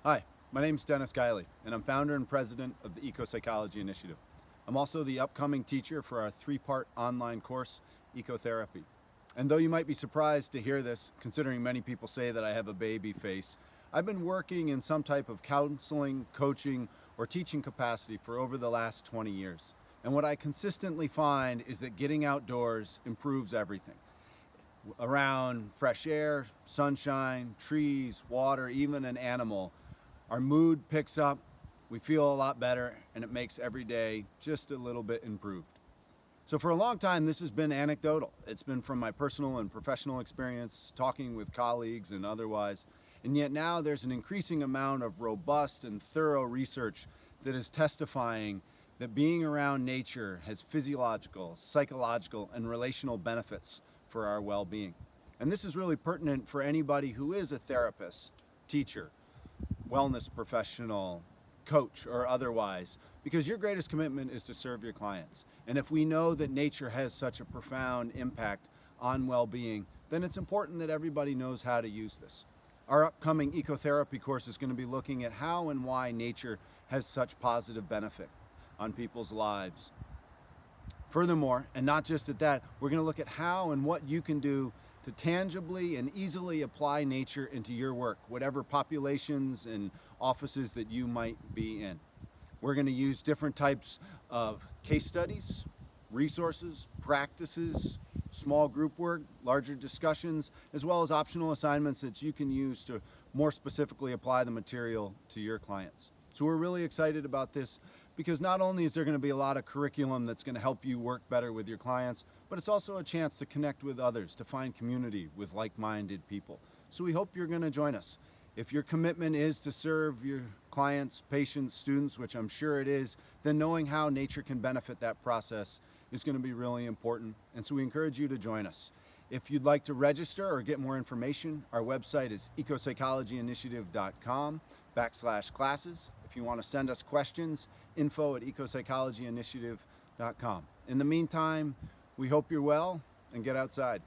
Hi, my name's Dennis Guiley, and I'm founder and president of the EcoPsychology Initiative. I'm also the upcoming teacher for our three-part online course, Ecotherapy. And though you might be surprised to hear this, considering many people say that I have a baby face, I've been working in some type of counseling, coaching, or teaching capacity for over the last 20 years. And what I consistently find is that getting outdoors improves everything. Around fresh air, sunshine, trees, water, even an animal, our mood picks up, we feel a lot better, and it makes every day just a little bit improved. So for a long time, this has been anecdotal. It's been from my personal and professional experience, talking with colleagues and otherwise. And yet now there's an increasing amount of robust and thorough research that is testifying that being around nature has physiological, psychological, and relational benefits for our well-being. And this is really pertinent for anybody who is a therapist, teacher, wellness professional, coach, or otherwise, because your greatest commitment is to serve your clients. And if we know that nature has such a profound impact on well-being, then it's important that everybody knows how to use this. Our upcoming Ecotherapy course is going to be looking at how and why nature has such positive benefit on people's lives. Furthermore, and not just at that, we're going to look at how and what you can do to tangibly and easily apply nature into your work, whatever populations and offices that you might be in. We're going to use different types of case studies, resources, practices, small group work, larger discussions, as well as optional assignments that you can use to more specifically apply the material to your clients. So we're really excited about this because not only is there going to be a lot of curriculum that's going to help you work better with your clients, but it's also a chance to connect with others, to find community with like-minded people. So we hope you're going to join us. If your commitment is to serve your clients, patients, students, which I'm sure it is, then knowing how nature can benefit that process is going to be really important. And so we encourage you to join us. If you'd like to register or get more information, our website is ecopsychologyinitiative.com/classes. If you want to send us questions, info@ecopsychologyinitiative.com. In the meantime, we hope you're well and get outside.